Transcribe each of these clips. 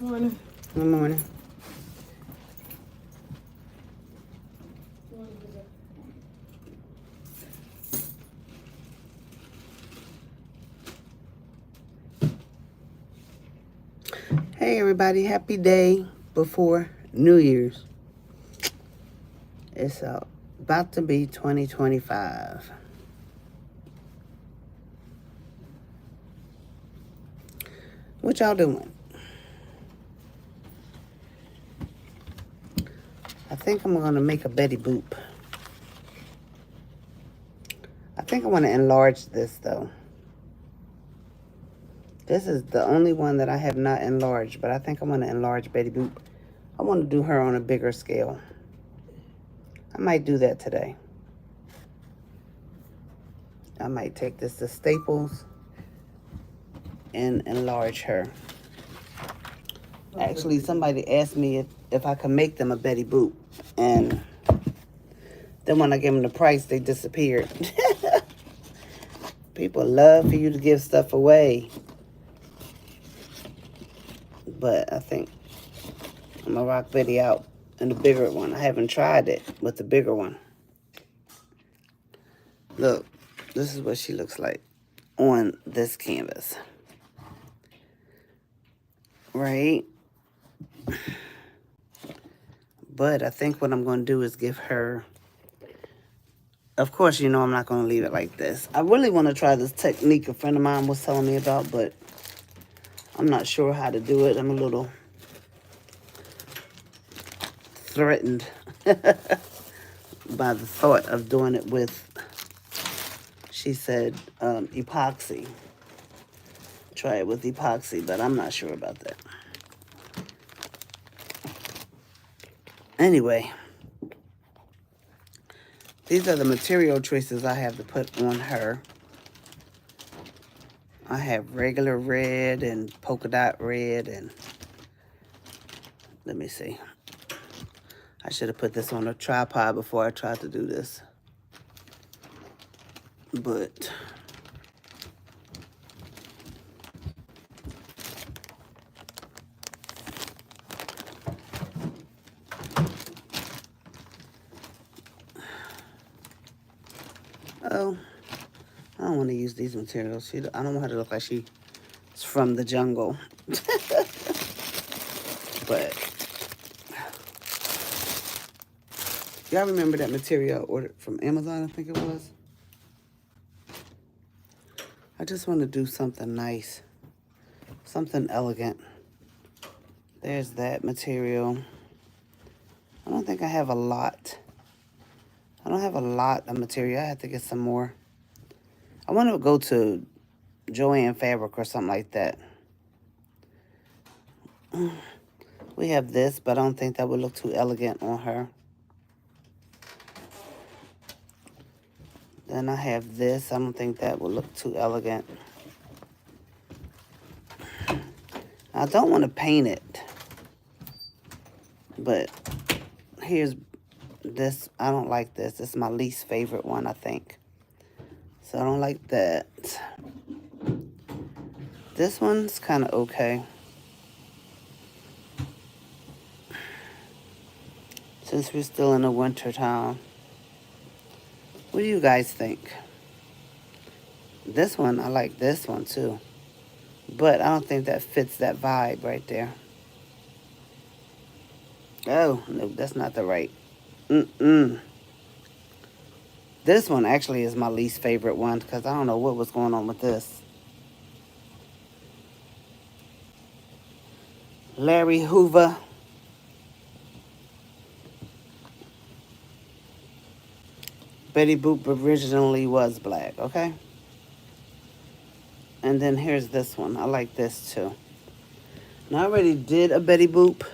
Morning. Good morning. Hey everybody, happy day before New Year's. It's about to be 2025. What y'all doing? I think I'm gonna make a Betty Boop. I think I want to enlarge this though. This is the only one that I have not enlarged, but I think I want to enlarge Betty Boop. I want to do her on a bigger scale. I might do that today. I might take this to Staples and enlarge her. Actually, somebody asked me if I could make them a Betty Boop. And then when I gave them the price, they disappeared. People love for you to give stuff away. But I think I'm going to rock Betty out in the bigger one. I haven't tried it with the bigger one. Look, this is what she looks like on this canvas. Right? But I think what I'm going to do is give her... Of course, you know I'm not going to leave it like this. I really want to try this technique a friend of mine was telling me about, but I'm not sure how to do it. I'm a little threatened by the thought of doing it with, she said, epoxy. Try it with epoxy, but I'm not sure about that. Anyway, these are the material choices I have to put on her. I have regular red and polka dot red and let me see. I should have put this on a tripod before I tried to do this. But oh, I don't want to use these materials. I don't want her to look like she's from the jungle. But y'all remember that material I ordered from Amazon, I think it was? I just want to do something nice, something elegant. There's that material. I don't think I have a lot. I don't have a lot of material. I have to get some more. I want to go to Joann Fabric or something like that. We have this, but I don't think that would look too elegant on her. Then I have this. I don't think that would look too elegant. I don't want to paint it. But here's this. I don't like this. This is my least favorite one, I think. So I don't like that. This one's kind of okay. Since we're still in the winter time. What do you guys think? This one, I like this one too. But I don't think that fits that vibe right there. Oh, no, that's not the right. This one actually is my least favorite one because I don't know what was going on with this. Larry Hoover. Betty Boop originally was black, okay? And then here's this one. I like this too. Now I already did a Betty Boop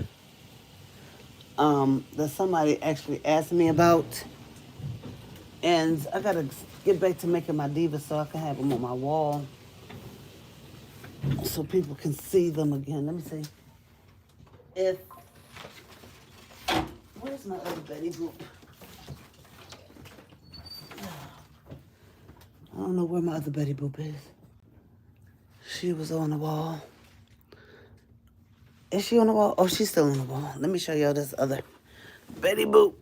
that somebody actually asked me about. And I gotta get back to making my divas so I can have them on my wall. So people can see them again. Let me see. Where's my other Betty Boop? I don't know where my other Betty Boop is. She was on the wall. Is she on the wall? Oh, she's still on the wall. Let me show y'all this other Betty Boop.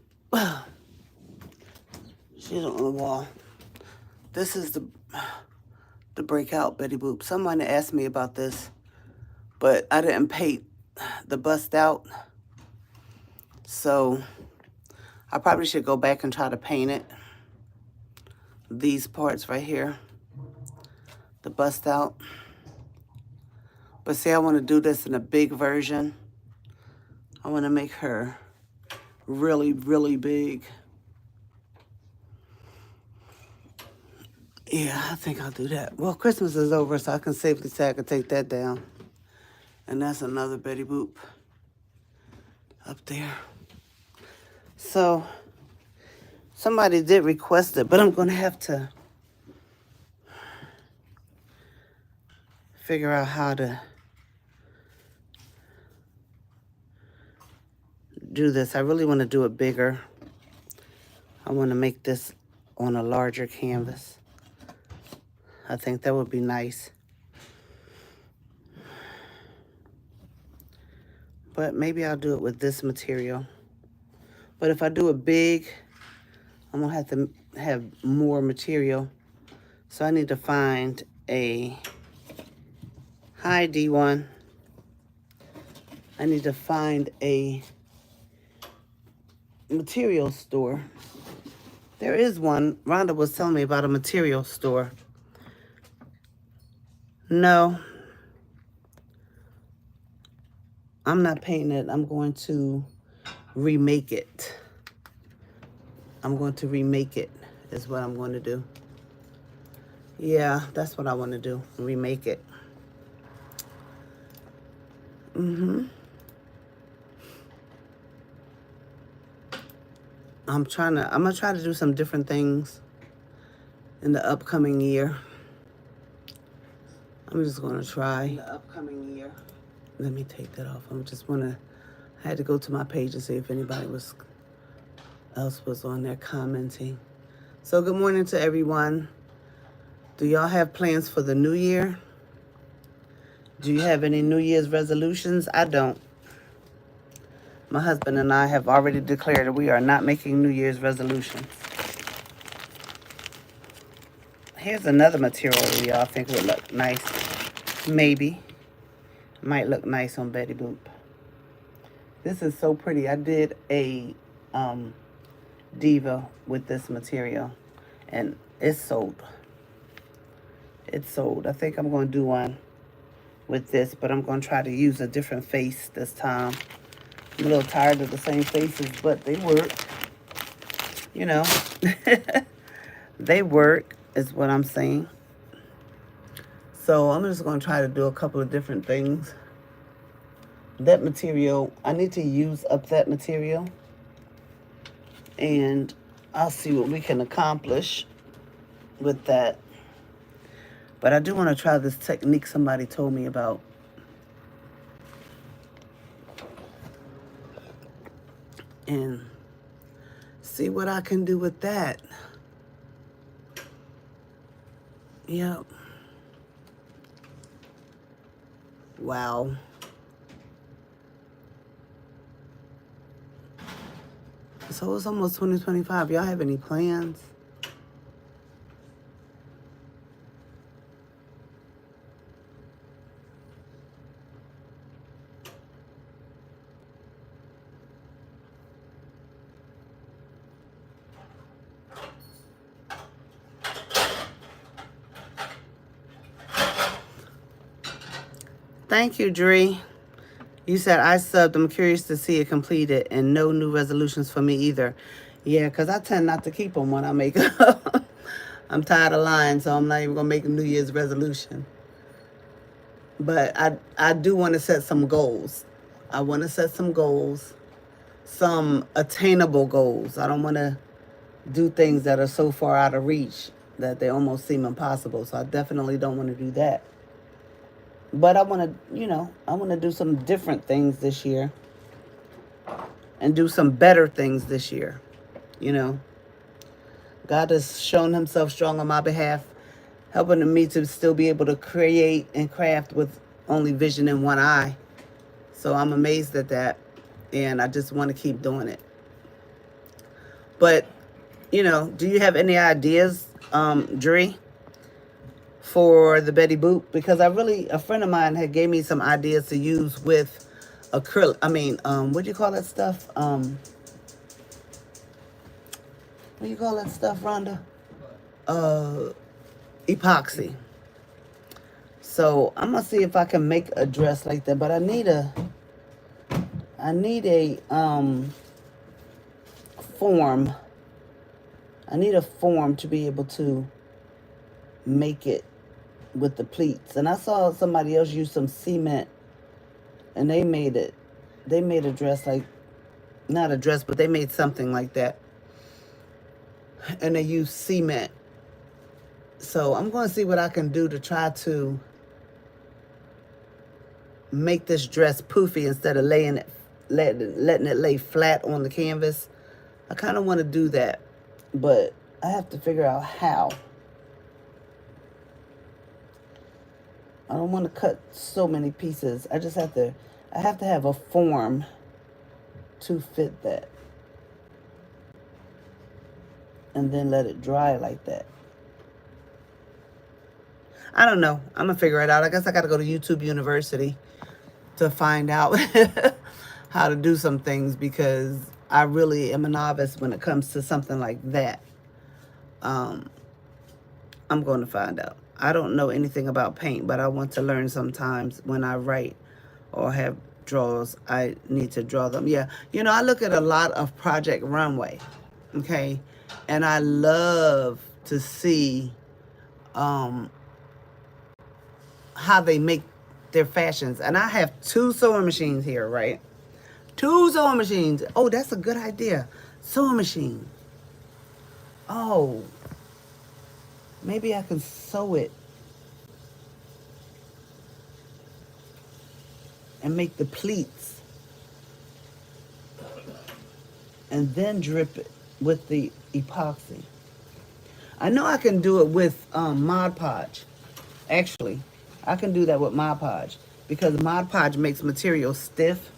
She's on the wall. This is the breakout Betty Boop. Someone asked me about this, but I didn't paint the bust out. So I probably should go back and try to paint it. These parts right here, the bust out. But see, I want to do this in a big version. I want to make her really, really big. Yeah, I think I'll do that. Well, Christmas is over, so I can safely say I can take that down. And that's another Betty Boop up there. So somebody did request it, but I'm going to have to figure out how to do this. I really want to do it bigger. I want to make this on a larger canvas. I think that would be nice. But maybe I'll do it with this material. But if I do it big, I'm going to have to have more material. So I need to find a high D1. I need to find a material store. There is one. Rhonda was telling me about a material store. No, I'm not painting it. I'm going to remake it. I'm going to remake it is what I'm going to do. Yeah, that's what I want to do. Remake it. I'm going to try to do some different things in the upcoming year. I'm just going to try. In the upcoming year. Let me take that off. I had to go to my page to see if anybody else was on there commenting. So good morning to everyone. Do y'all have plans for the new year? Do you have any New Year's resolutions? I don't. My husband and I have already declared that we are not making New Year's resolutions. Here's another material that y'all think would look nice. Maybe. Might look nice on Betty Boop. This is so pretty. I did a diva with this material. And it's sold. It's sold. I think I'm going to do one with this. But I'm going to try to use a different face this time. I'm a little tired of the same faces. But they work. You know. They work is what I'm saying. So I'm just going to try to do a couple of different things. That material, I need to use up that material. And I'll see what we can accomplish with that. But I do want to try this technique somebody told me about. And see what I can do with that. Yep. Wow. So it's almost 2025. Y'all have any plans? Thank you, Dree. You said I subbed. I'm curious to see it completed and no new resolutions for me either. Yeah, because I tend not to keep them when I make them. I'm tired of lying, so I'm not even going to make a New Year's resolution. But I do want to set some goals. I want to set some goals, some attainable goals. I don't want to do things that are so far out of reach that they almost seem impossible. So I definitely don't want to do that. But I want to, I want to do some different things this year. And do some better things this year. God has shown himself strong on my behalf, helping me to still be able to create and craft with only vision in one eye. So I'm amazed at that. And I just want to keep doing it. But, you know, do you have any ideas, Dre, for the Betty Boop? Because a friend of mine had gave me some ideas to use with acrylic. I mean, what do you call that stuff? What do you call that stuff, Rhonda? Epoxy. So I'm gonna see if I can make a dress like that. But I need a form. I need a form to be able to make it with the pleats. And I saw somebody else use some cement, and they made it. They made a dress like, not a dress, but they made something like that. And they used cement. So I'm going to see what I can do to try to make this dress poofy instead of letting it lay flat on the canvas. I kind of want to do that, but I have to figure out how. I don't want to cut so many pieces. I have to have a form to fit that. And then let it dry like that. I don't know. I'm going to figure it out. I guess I got to go to YouTube University to find out how to do some things, because I really am a novice when it comes to something like that. I'm going to find out. I don't know anything about paint, but I want to learn sometimes when I write or have draws. I need to draw them. Yeah. You know, I look at a lot of Project Runway. Okay. And I love to see how they make their fashions. And I have 2 sewing machines here, right? 2 sewing machines. Oh, that's a good idea. Sewing machine. Oh, maybe I can sew it and make the pleats and then drip it with the epoxy. I know I can do it with Mod Podge. Actually, I can do that with Mod Podge because Mod Podge makes material stiff.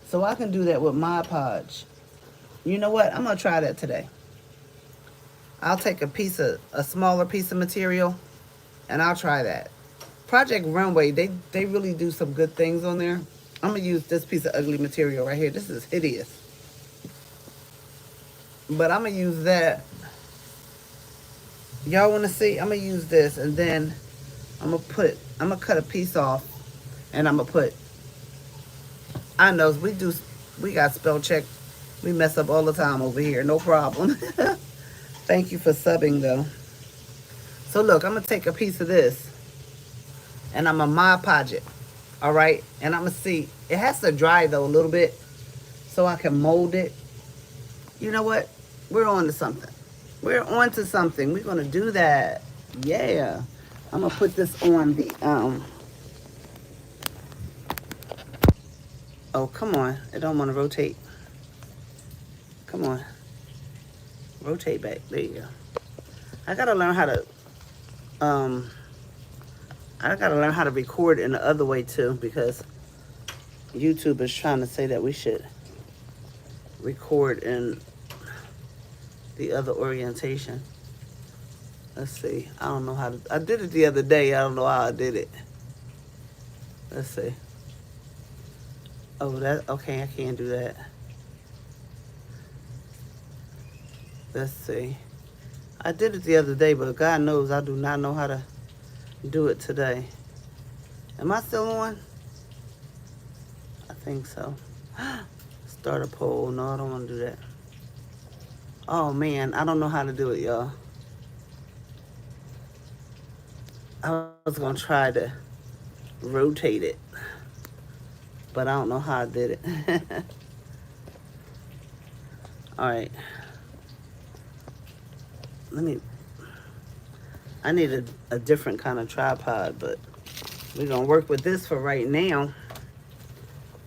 So I can do that with Mod Podge. You know what? I'm going to try that today. I'll take a smaller piece of material, and I'll try that. Project Runway, they really do some good things on there. I'm going to use this piece of ugly material right here. This is hideous. But I'm going to use that. Y'all want to see? I'm going to use this, and then I'm going to cut a piece off, and I'm going to put, I know, we got spell check. We mess up all the time over here. No problem. Thank you for subbing, though. So, look, I'm going to take a piece of this, and I'm going to Mod Podge it. All right? And I'm going to see. It has to dry, though, a little bit so I can mold it. You know what? We're on to something. We're on to something. We're going to do that. Yeah. I'm going to put this on the, oh, come on. It don't want to rotate. Come on. Rotate back. There you go. I got to learn how to record in the other way, too, because YouTube is trying to say that we should record in the other orientation. Let's see. I don't know how to. I did it the other day. I don't know how I did it. Let's see. Oh, okay. I can't do that. Let's see. I did it the other day, but God knows I do not know how to do it today. Am I still on? I think so. Start a poll. No, I don't want to do that. Oh, man. I don't know how to do it, y'all. I was going to try to rotate it, but I don't know how I did it. All right. I need a different kind of tripod, but we're going to work with this for right now.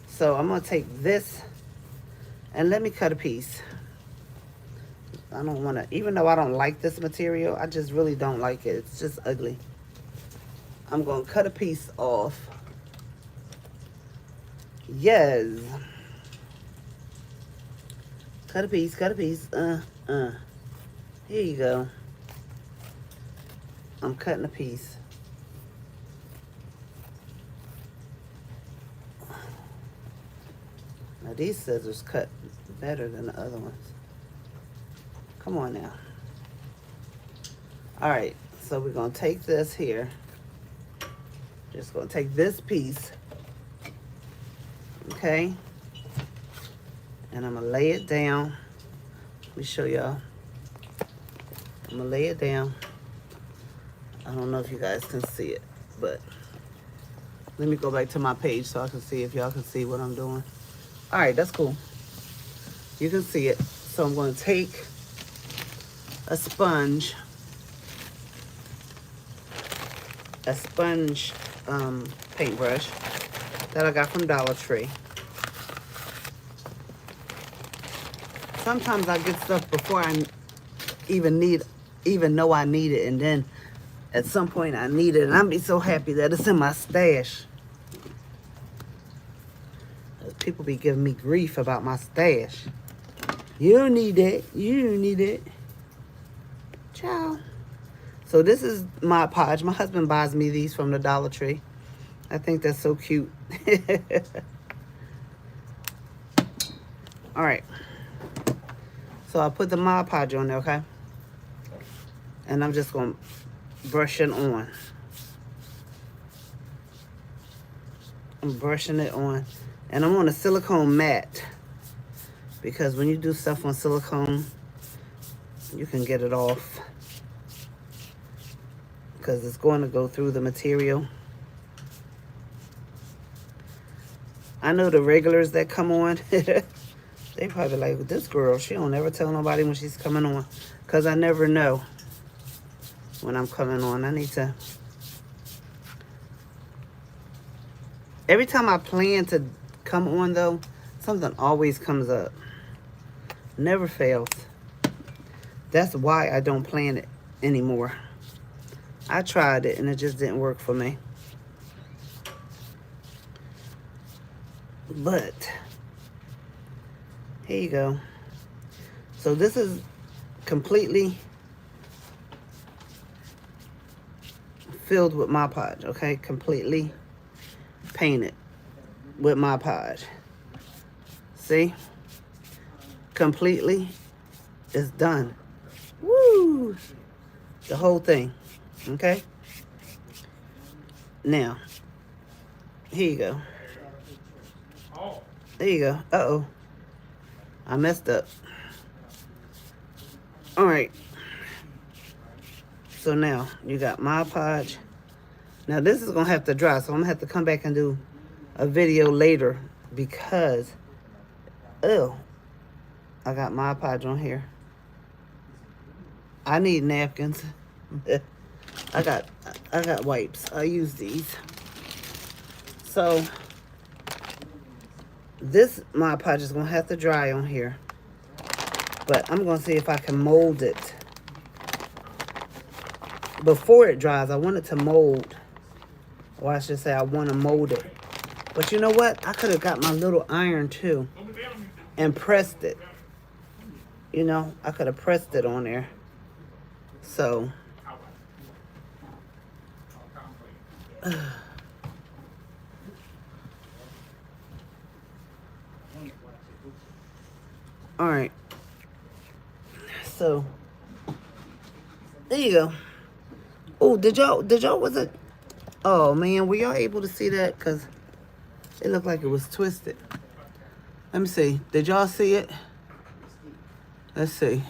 So I'm going to take this and let me cut a piece. I don't want to, even though I don't like this material, I just really don't like it. It's just ugly. I'm going to cut a piece off. Yes. Cut a piece, cut a piece. Here you go. I'm cutting a piece. Now these scissors cut better than the other ones. Come on now. All right, so we're gonna take this here. Just gonna take this piece, okay? And I'm gonna lay it down. Let me show y'all. I'm gonna lay it down. I don't know if you guys can see it, but let me go back to my page so I can see if y'all can see what I'm doing. All right, that's cool. You can see it. So I'm gonna take a sponge paintbrush that I got from Dollar Tree. Sometimes I get stuff before I even know I need it, and then at some point I need it, and I'll be so happy that it's in my stash. People be giving me grief about my stash. You don't need it. You don't need it. Ciao. So this is Mod Podge. My husband buys me these from the Dollar Tree. I think that's so cute. All right. So I put the Mod Podge on there, okay? And I'm just going to brush it on. I'm brushing it on. And I'm on a silicone mat. Because when you do stuff on silicone, you can get it off. Because it's going to go through the material. I know the regulars that come on, they probably like, this girl, she don't ever tell nobody when she's coming on. Because I never know when I'm coming on. I need to... Every time I plan to come on, though, something always comes up. Never fails. That's why I don't plan it anymore. I tried it and it just didn't work for me. But here you go. So this is completely filled with Mod Podge, okay? Completely painted with Mod Podge. See? Completely it's done. Woo! The whole thing. Okay? Now, here you go. There you go. Uh-oh. I messed up. All right. So now, you got Mod Podge. Now, this is going to have to dry, so I'm going to have to come back and do a video later because, I got Mod Podge on here. I need napkins. I got wipes. I use these. So this Mod Podge is gonna have to dry on here, but I'm gonna see if I can mold it before it dries. I want it to mold, or I should say I want to mold it. But you know what? I could have got my little iron too and pressed it. You know, I could have pressed it on there. So all right. So there you go. Oh, did y'all was it? Oh man, were y'all able to see that? Cause it looked like it was twisted. Let me see. Did y'all see it? Let's see.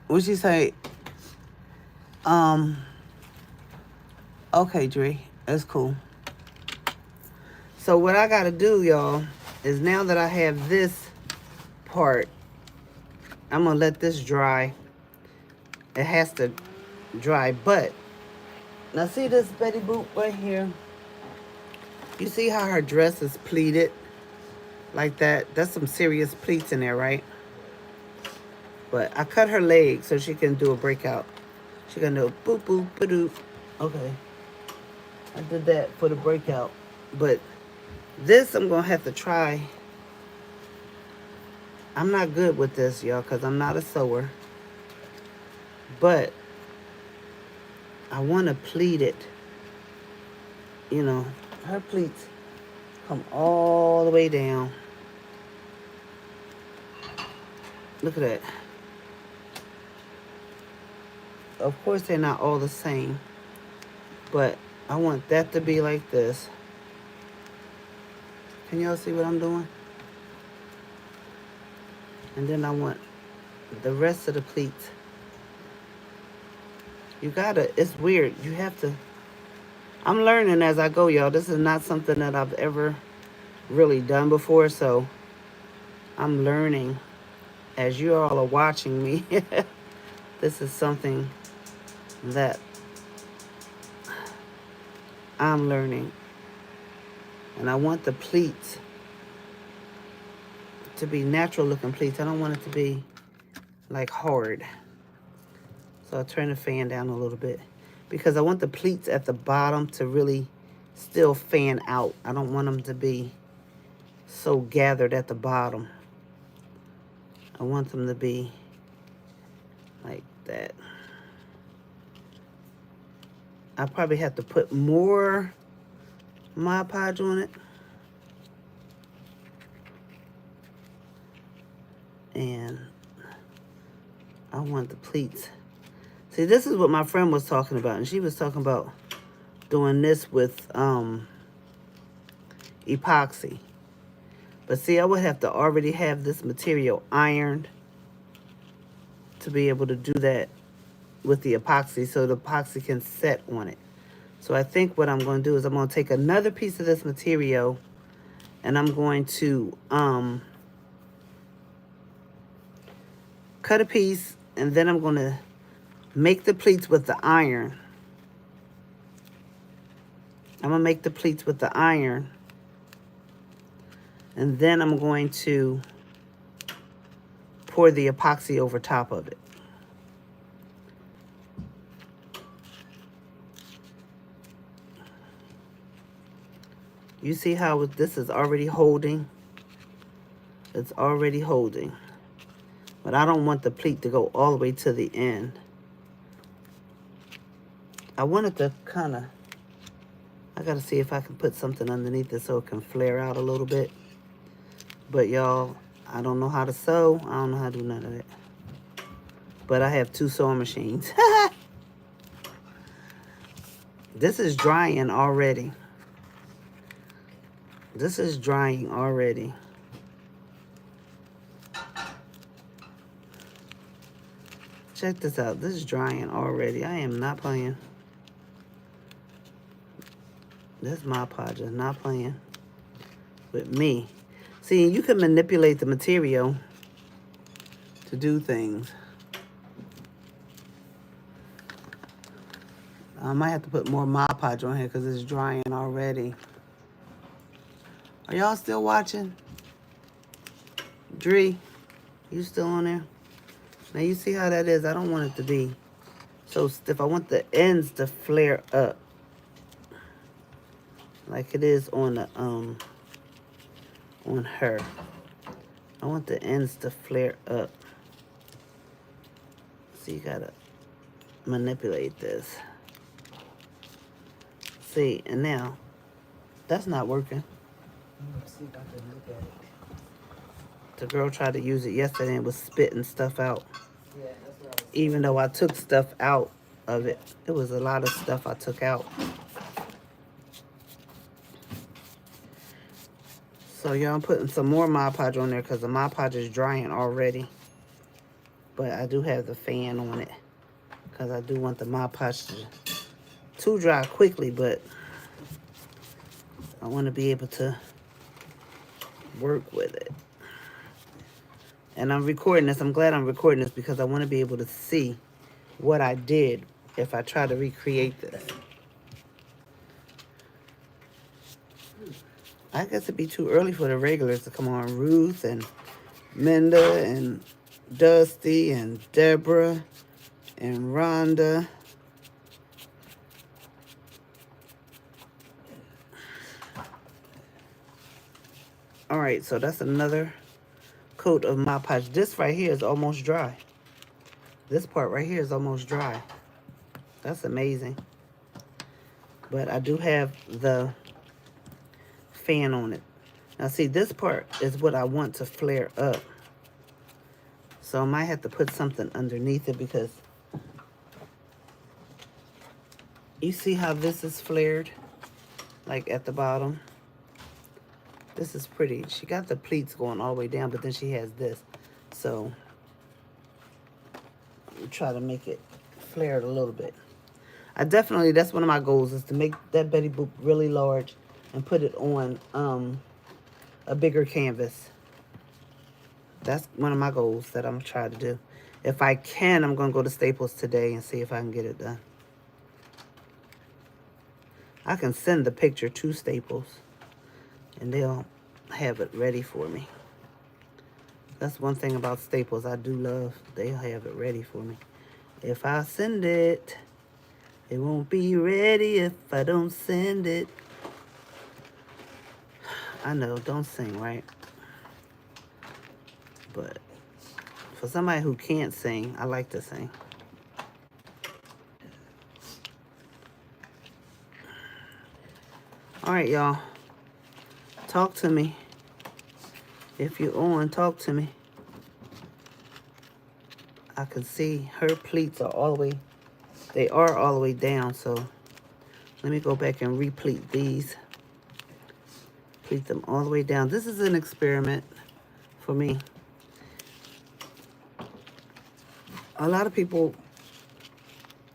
What'd she say? Okay, Dre, that's cool. So what I gotta do, y'all, is now that I have this part, I'm gonna let this dry. It has to dry, but now see this Betty Boop right here? You see how her dress is pleated like that? That's some serious pleats in there, right? But I cut her leg so she can do a breakout. She can do a boop boop ba doop. Okay. I did that for the breakout. But this I'm going to have to try. I'm not good with this, y'all, because I'm not a sewer. But I want to pleat it. You know, her pleats come all the way down. Look at that. Of course, they're not all the same. But I want that to be like this. Can y'all see what I'm doing? And then I want the rest of the pleats. You gotta, it's weird. You have to, I'm learning as I go, y'all. This is not something that I've ever really done before. So I'm learning as you all are watching me. This is something that I'm learning. And I want the pleats to be natural looking pleats. I don't want it to be like hard. So I'll turn the fan down a little bit because I want the pleats at the bottom to really still fan out. I don't want them to be so gathered at the bottom. I want them to be like that. I probably have to put more Mod Podge on it. And I want the pleats. See, this is what my friend was talking about. And she was talking about doing this with epoxy. But see, I would have to already have this material ironed to be able to do that with the epoxy so the epoxy can set on it. So I think what I'm going to do is I'm going to take another piece of this material and I'm going to cut a piece, and then I'm going to make the pleats with the iron. I'm going to make the pleats with the iron. And then I'm going to pour the epoxy over top of it. You see how this is already holding? It's already holding. But I don't want the pleat to go all the way to the end. I want it to kind of, I got to see if I can put something underneath it so it can flare out a little bit. But y'all, I don't know how to sew. I don't know how to do none of that. But I have 2 sewing machines. This is drying already. This is drying already. Check this out. This is drying already. I am not playing. This Mod Podge is not playing with me. See, you can manipulate the material to do things. I might have to put more Mod Podge on here because it's drying already. Are y'all still watching? Dree, you still on there? Now you see how that is. I don't want it to be so stiff. I want the ends to flare up like it is on the on her. I want the ends to flare up. So you gotta manipulate this. See, and now that's not working. Let's see if I can look at it. The girl tried to use it yesterday and was spitting stuff out. Yeah, that's what I was Even though I took stuff out of it, it was a lot of stuff I took out. So y'all, I'm putting some more Mod Podge on there because the Mod Podge is drying already. But I do have the fan on it because I do want the Mod Podge to dry quickly, but I want to be able to work with it. And I'm recording this. I'm glad I'm recording this because I want to be able to see what I did if I try to recreate this. I guess it'd be too early for the regulars to come on. Ruth and Minda and Dusty and Deborah and Rhonda. All right, so that's another coat of Mod Podge. This right here is almost dry. This part right here is almost dry. That's amazing. But I do have the fan on it. Now see, this part is what I want to flare up. So I might have to put something underneath it because you see how this is flared? Like at the bottom. This is pretty. She got the pleats going all the way down, but then she has this. So try to make it flared a little bit. I definitely, that's one of my goals, is to make that Betty Boop really large and put it on a bigger canvas. That's one of my goals that I'm going to try to do. If I can, I'm going to go to Staples today and see if I can get it done. I can send the picture to Staples and they'll have it ready for me. That's one thing about Staples I do love. They'll have it ready for me. If I send it, it won't be ready if I don't send it. I know, don't sing, right? But for somebody who can't sing, I like to sing. All right, y'all. Talk to me. If you're on, talk to me. I can see her pleats are all the way, they are all the way down, so let me go back and replete these. Pleat them all the way down. This is an experiment for me. A lot of people,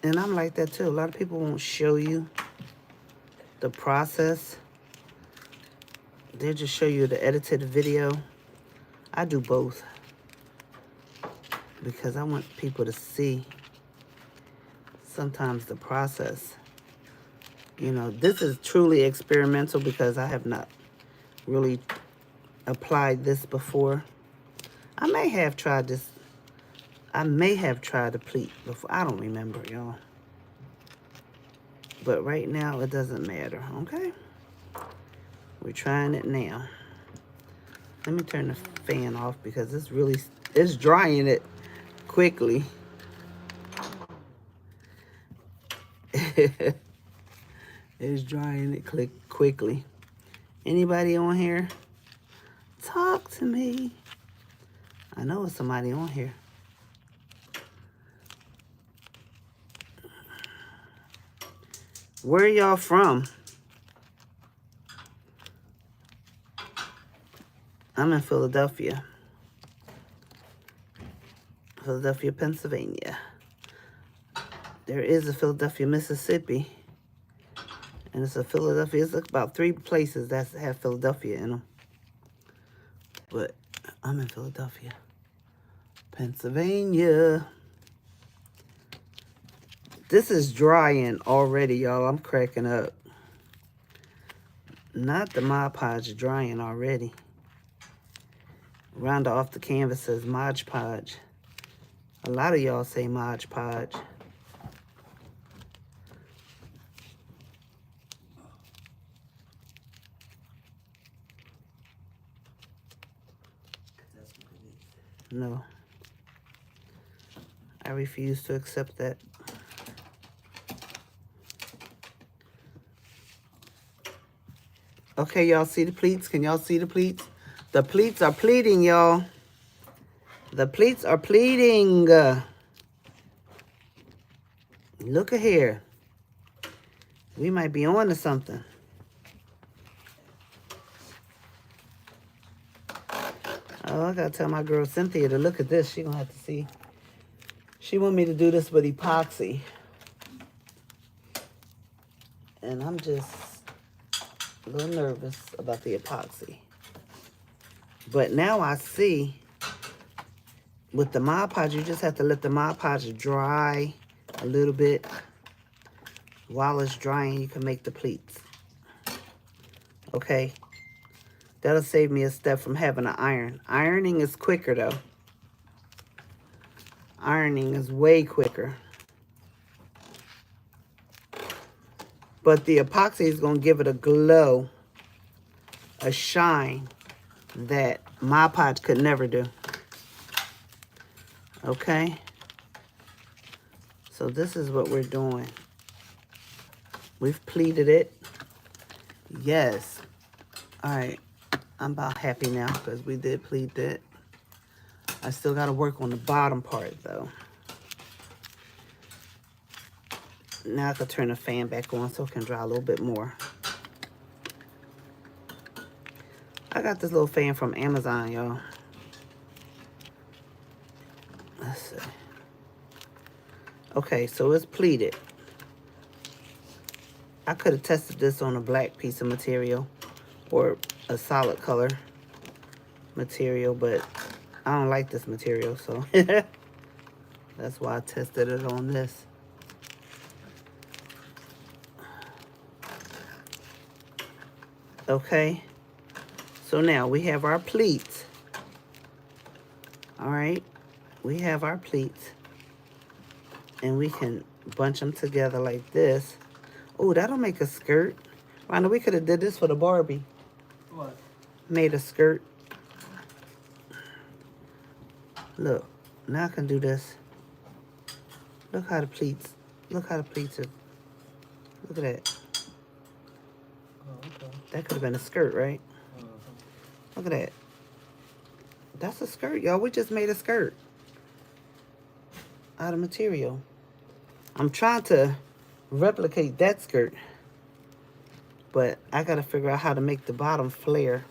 and I'm like that too, a lot of people won't show you the process. They'll just show you the edited video. I do both because I want people to see sometimes the process. You know, this is truly experimental because I have not really applied this before. I may have tried this. I may have tried a pleat before. I don't remember, y'all. But right now, it doesn't matter, okay? We're trying it now. Let me turn the fan off because it's drying it quickly. It's drying it quickly. Anybody on here? Talk to me. I know it's somebody on here. Where y'all from? I'm in Philadelphia. Philadelphia, Pennsylvania. There is a Philadelphia, Mississippi. And it's a Philadelphia. It's about 3 places that have Philadelphia in them. But I'm in Philadelphia, Pennsylvania. This is drying already, y'all. I'm cracking up. Not the Mod Podge drying already. Round off the canvas says Mod Podge. A lot of y'all say Mod Podge. No. I refuse to accept that. Okay, y'all see the pleats? Can y'all see the pleats? The pleats are pleating, y'all. The pleats are pleating. Look at here. We might be on to something. Oh, I gotta tell my girl Cynthia to look at this. She gonna have to see. She want me to do this with epoxy. And I'm just a little nervous about the epoxy. But now I see with the Mod Podge, you just have to let the Mod Podge dry a little bit. While it's drying, you can make the pleats. Okay? That'll save me a step from having to iron. Ironing is quicker, though. Ironing is way quicker. But the epoxy is going to give it a glow, a shine. that Mod Podge could never do. Okay? So this is what we're doing. We've pleated it. Yes. All right. I'm about happy now because we did pleat it. I still got to work on the bottom part though. Now I can turn the fan back on so it can dry a little bit more. I got this little fan from Amazon, y'all. Let's see. Okay, so it's pleated. I could have tested this on a black piece of material or a solid color material, but I don't like this material, so that's why I tested it on this. Okay, so now we have our pleats. All right, we have our pleats, and we can bunch them together like this. Oh, that'll make a skirt. Rhonda, we could have did this for the Barbie. What? Made a skirt. Look, now I can do this. Look how the pleats are. Look at that. Oh, okay. That could have been a skirt, right? Look at that. That's a skirt, y'all. We just made a skirt out of material. I'm trying to replicate that skirt, but I got to figure out how to make the bottom flare.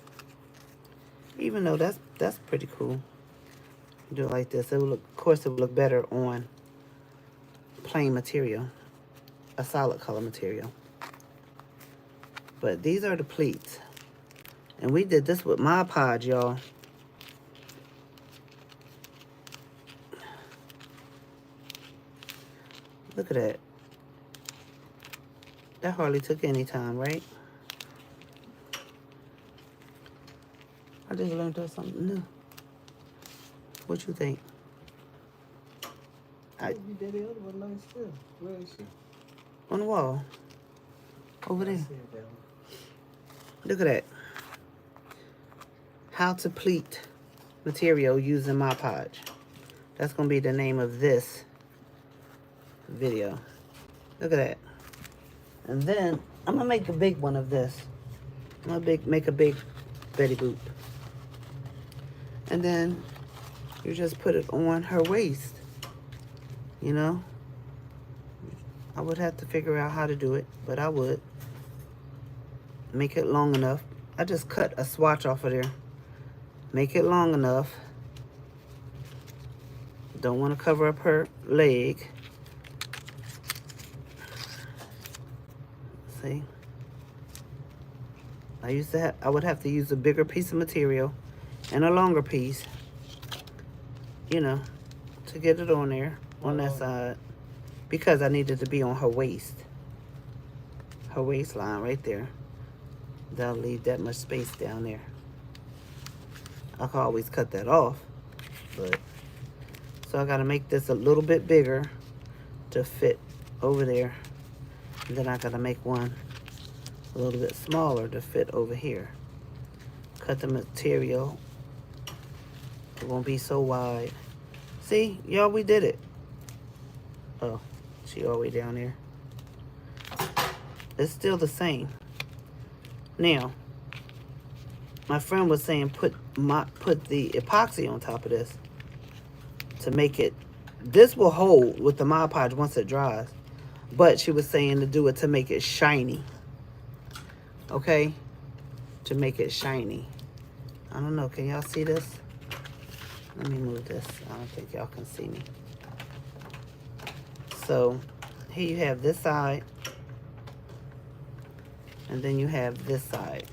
Even though that's pretty cool. Do it like this. It will look, of course, it will look better on plain material, a solid color material. But these are the pleats. And we did this with Mod Podge, y'all. Look at that. That hardly took any time, right? I just learned something new. What you think? You did the other one nice too. Where is she? On the wall. Over there. I see it down. Look at that. How to pleat material using Mod Podge. That's going to be the name of this video. Look at that. And then I'm going to make a big one of this. I'm going to make a big Betty Boop. And then you just put it on her waist. You know? I would have to figure out how to do it, but I would. Make it long enough. I just cut a swatch off of there. Make it long enough. Don't want to cover up her leg. See? I would have to use a bigger piece of material and a longer piece, you know, to get it on there, on that side, because I needed to be on her waist. Her waistline right there. That'll leave that much space down there. I can always cut that off, but so I gotta make this a little bit bigger to fit over there. And then I gotta make one a little bit smaller to fit over here. Cut the material. It won't be so wide. See, y'all, we did it. Oh, she all the way down there. It's still the same. Now, my friend was saying put the epoxy on top of this to make it. This will hold with the Mod Podge once it dries, but she was saying to do it to make it shiny. Okay, to make it shiny. I don't know. Can y'all see this? Let me move this. I don't think y'all can see me. So here you have this side, and then you have this side.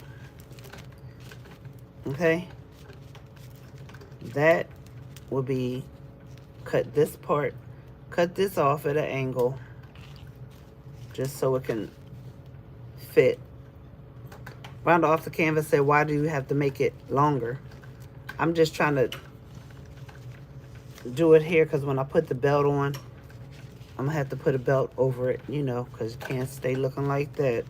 Okay, that will be, cut this part, cut this off at an angle just so it can fit. Round off the canvas said, why do you have to make it longer? I'm just trying to do it here because when I put the belt on, I'm gonna have to put a belt over it, you know, because you can't stay looking like that.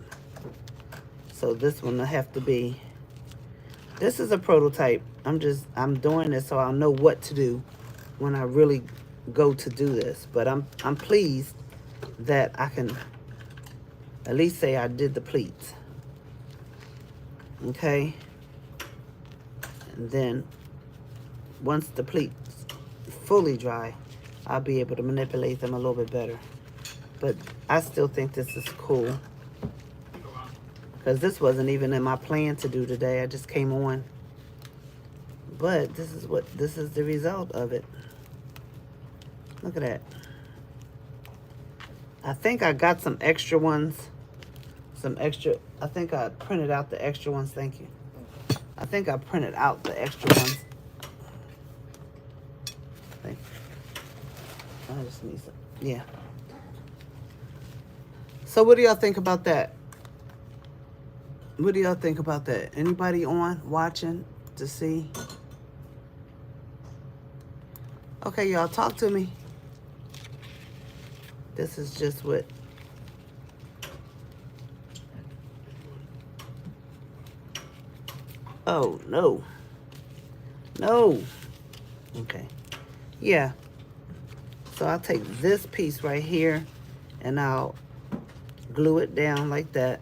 So this one will have to be This is a prototype. I'm doing this so I'll know what to do when I really go to do this. But I'm pleased that I can at least say I did the pleats. Okay? And then once the pleats fully dry, I'll be able to manipulate them a little bit better. But I still think this is cool. Because this wasn't even in my plan to do today. I just came on. But this is the result of it. Look at that. I think I got some extra ones. I think I printed out the extra ones. Thank you. I think I printed out the extra ones. Thank you. I just need some. Yeah. So what do y'all think about that? What do y'all think about that? Anybody on watching to see? Okay, y'all, talk to me. This is just what. Oh, no. No. Okay. Yeah. So I'll take this piece right here and I'll glue it down like that.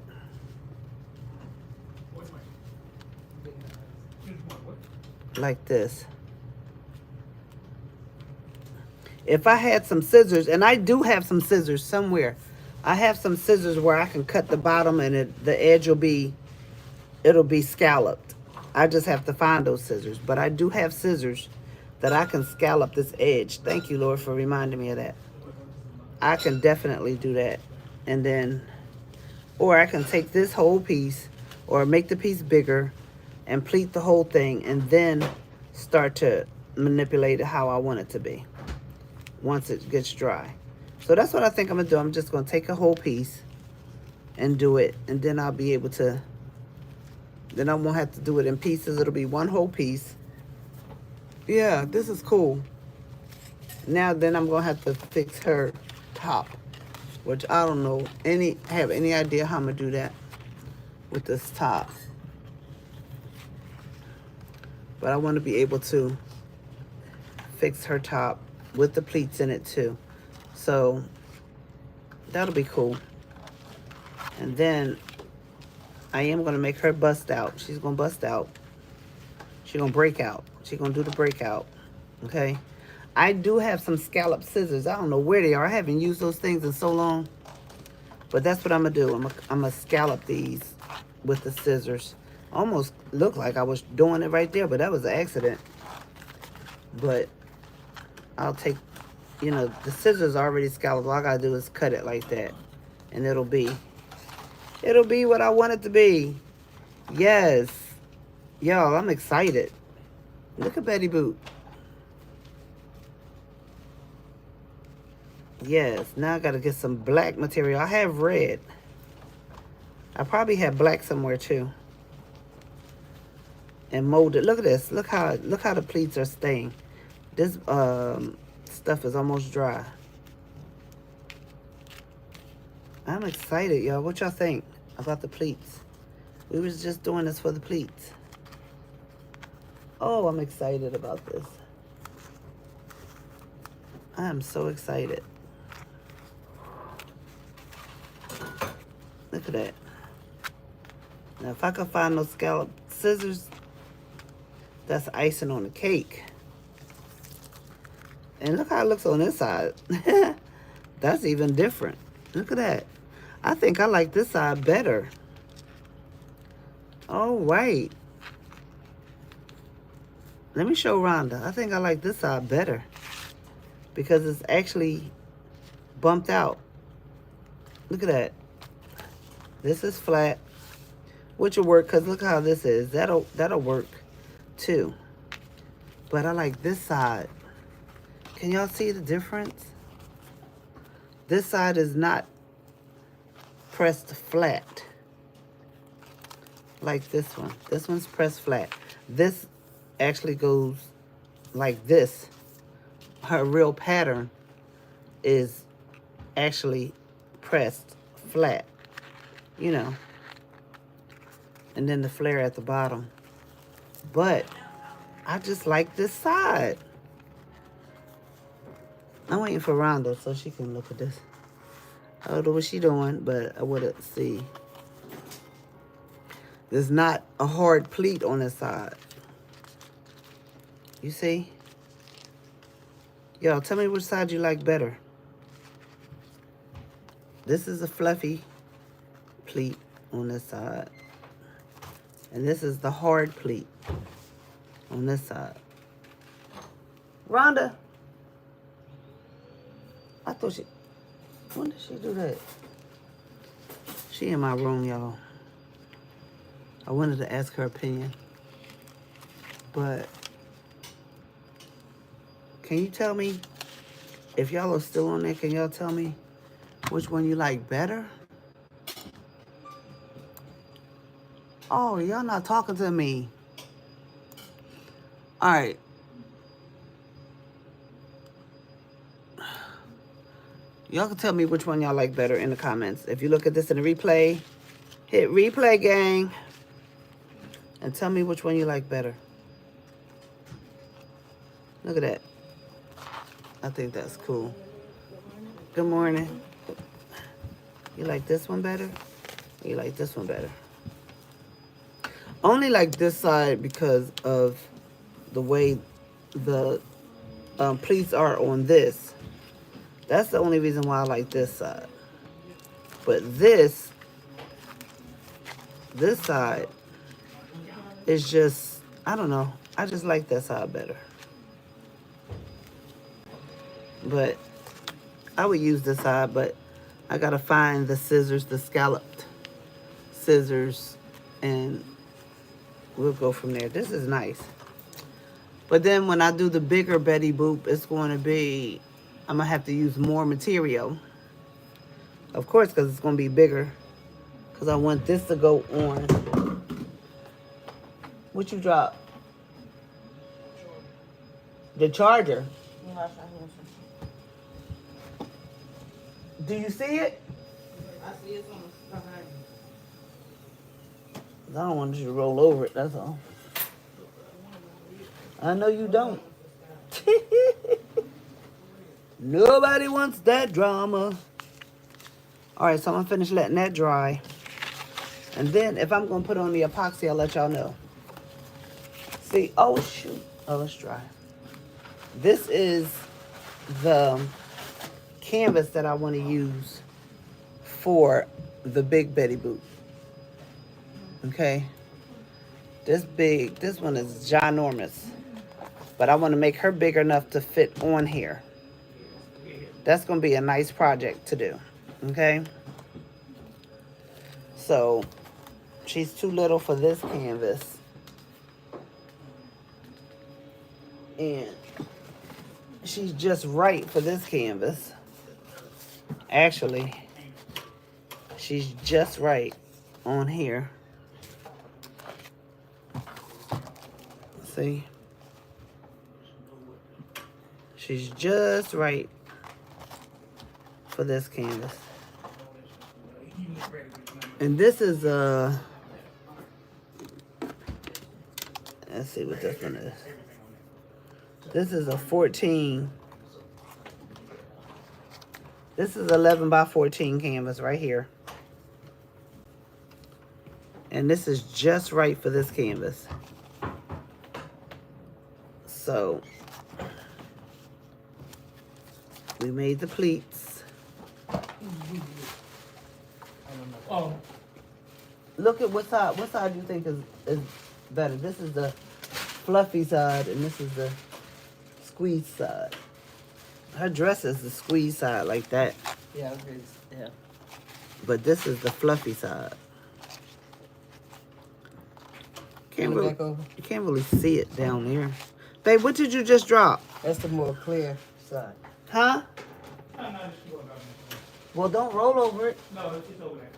Like this. If I had some scissors, and I do have some scissors somewhere. I have some scissors where I can cut the bottom and the edge will be, it'll be scalloped. I just have to find those scissors. But I do have scissors that I can scallop this edge. Thank you, Lord, for reminding me of that. I can definitely do that. And then, or I can take this whole piece or make the piece bigger and pleat the whole thing and then start to manipulate it how I want it to be once it gets dry. So that's what I think I'm gonna do. I'm just gonna take a whole piece and do it, and then I'll be able to, then I won't have to do it in pieces. It'll be one whole piece. Yeah, this is cool. Now then I'm gonna have to fix her top, which I don't know have any idea how I'm gonna do that with this top. But I want to be able to fix her top with the pleats in it too. So that'll be cool. And then I am going to make her bust out. She's going to bust out. She's going to break out. She's going to do the breakout. Okay. I do have some scallop scissors. I don't know where they are. I haven't used those things in so long. But that's what I'm going to do. I'm going to scallop these with the scissors. Almost looked like I was doing it right there, but that was an accident. But I'll take, you know, the scissors are already scalloped. All I gotta do is cut it like that. And it'll be what I want it to be. Yes. Y'all, I'm excited. Look at Betty Boop. Yes, now I gotta get some black material. I have red. I probably have black somewhere too. And mold it. Look at this. Look how the pleats are staying. This stuff is almost dry. I'm excited, y'all. What y'all think about the pleats? We was just doing this for the pleats. Oh, I'm excited about this. I am so excited. Look at that. Now, if I could find those scallop scissors, that's icing on the cake. And look how it looks on this side. That's even different. Look at that. I think I like this side better. Oh, wait. Let me show Rhonda. I think I like this side better because it's actually bumped out. Look at that. This is flat, which will work because look how this is. That'll work too. But I like this side. Can y'all see the difference? This side is not pressed flat like this one. This one's pressed flat. This actually goes like this. Her real pattern is actually pressed flat, you know. And then the flare at the bottom. But I just like this side. I'm waiting for Rhonda so she can look at this. I don't know what she doing, but I want to see. There's not a hard pleat on this side. You see? Y'all, tell me which side you like better. This is a fluffy pleat on this side. And this is the hard pleat on this side. Rhonda. I thought she... When did she do that? She in my room, y'all. I wanted to ask her opinion. But... Can you tell me, if y'all are still on there, can y'all tell me which one you like better? Oh, y'all not talking to me. All right. Y'all can tell me which one y'all like better in the comments. If you look at this in the replay, hit replay, gang. And tell me which one you like better. Look at that. I think that's cool. Good morning. You like this one better? Or you like this one better? Only like this side because of the way the pleats are on this. That's the only reason why I like this side. But this side is just, I don't know. I just like that side better. But I would use this side, but I gotta find the scissors, the scalloped scissors, and we'll go from there. This is nice. But then when I do the bigger Betty Boop, it's going to be, I'm gonna have to use more material. Of course, because it's gonna be bigger. Because I want this to go on. What you drop? The charger. Do you see it? I see it's on behind you. I don't want you to roll over it, that's all. I know you don't. Nobody wants that drama. All right, so I'm gonna finish letting that dry. And then if I'm gonna put on the epoxy, I'll let y'all know. See, oh shoot. Oh, it's dry. This is the canvas that I want to use for the big Betty Boop. Okay. This one is ginormous. But I want to make her big enough to fit on here. That's going to be a nice project to do. Okay. So, she's too little for this canvas. And she's just right for this canvas. Actually, she's just right on here. See? She's just right for this canvas. And this is let's see what this one is. This is a 14. This is 11 by 14 canvas right here. And this is just right for this canvas. So, we made the pleats. Oh. Look at what side you think is better. This is the fluffy side and this is the squeeze side. Her dress is the squeeze side like that. Yeah, okay. Yeah. But this is the fluffy side. You can't really see it down there. Babe, what did you just drop? That's the more clear side. Huh? Well, don't roll over it. No, it's over there.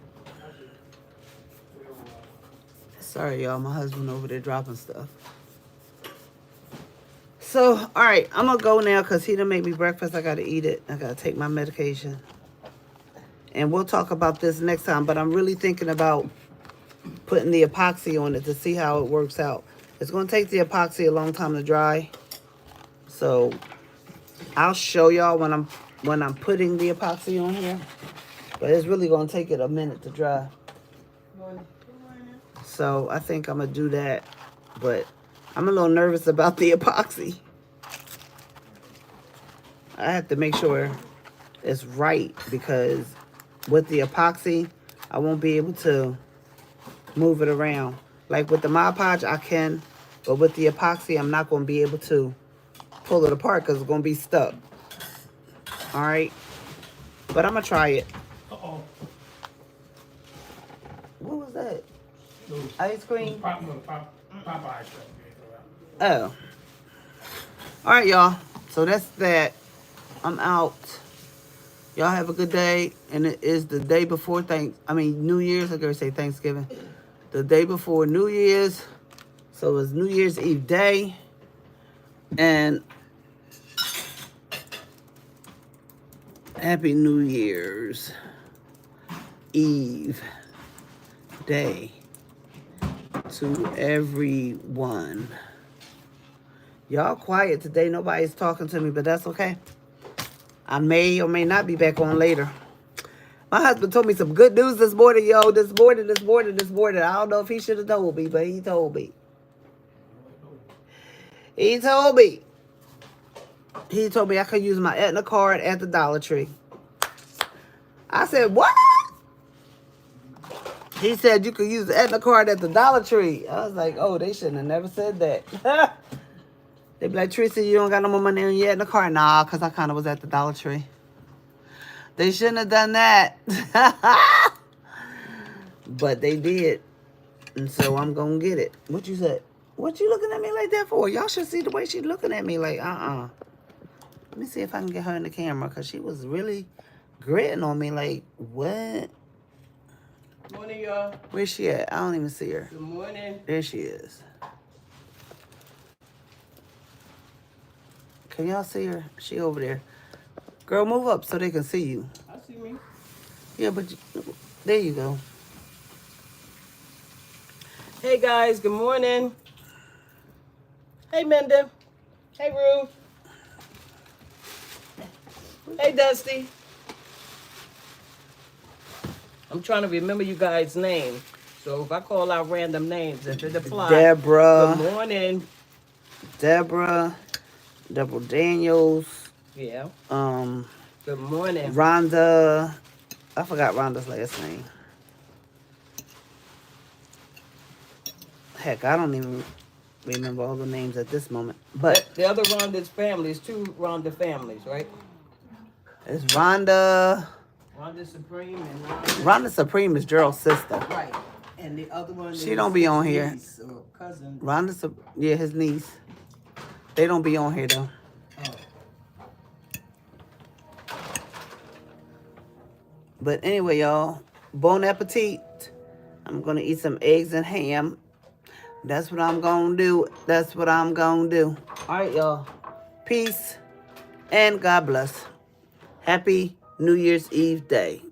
Sorry, y'all. My husband over there dropping stuff. So, all right. I'm going to go now because he done make me breakfast. I got to eat it. I got to take my medication. And we'll talk about this next time. But I'm really thinking about putting the epoxy on it to see how it works out. It's going to take the epoxy a long time to dry. So I'll show y'all when I'm putting the epoxy on here. But it's really going to take it a minute to dry. So I think I'm going to do that. But I'm a little nervous about the epoxy. I have to make sure it's right because with the epoxy, I won't be able to move it around. Like with the Mod Podge, I can, but with the epoxy, I'm not going to be able to pull it apart because it's going to be stuck. All right? But I'm going to try it. Uh-oh. What was that? Those- Ice cream? those Popeye ice cream. Oh. All right, y'all. So that's that. I'm out. Y'all have a good day. And it is the day before New Year's. I gotta say Thanksgiving. The day before New Year's. So it's New Year's Eve day. And Happy New Year's Eve day to everyone. Y'all quiet today. Nobody's talking to me, but that's okay. I may or may not be back on later. My husband told me some good news this morning, yo. This morning. I don't know if he should have told me, but he told me. He told me I could use my Aetna card at the Dollar Tree. I said, what? He said you could use the Aetna card at the Dollar Tree. I was like, oh, they shouldn't have never said that. They be like, Teresa, you don't got no more money on your Aetna card? Nah, because I kind of was at the Dollar Tree. They shouldn't have done that. But they did. And so I'm going to get it. What you said? What you looking at me like that for? Y'all should see the way she's looking at me like, Let me see if I can get her in the camera because she was really gritting on me like, what? Morning, y'all. Where's she at? I don't even see her. Good morning. There she is. Can y'all see her? She over there. Girl, move up so they can see you. I see me. Yeah, but there you go. Hey, guys. Good morning. Hey, Minda. Hey, Ruth. Hey, Dusty. I'm trying to remember you guys' names. So if I call out random names, if it applies. Deborah. Good morning. Deborah Daniels. Yeah. Um, Good morning. Rhonda. I forgot Rhonda's last name. Heck, I don't even remember all the names at this moment. But The other Rhonda's family is two Rhonda families, right? it's Rhonda. Rhonda Supreme and Rhonda Supreme is Gerald's sister. Right. And the other one She don't be on here. niece or cousin. Yeah, his niece. They don't be on here though. Oh. But anyway, y'all, bon appetit. I'm gonna eat some eggs and ham. That's what I'm gonna do. All right, y'all. Peace and God bless. Happy New Year's Eve day.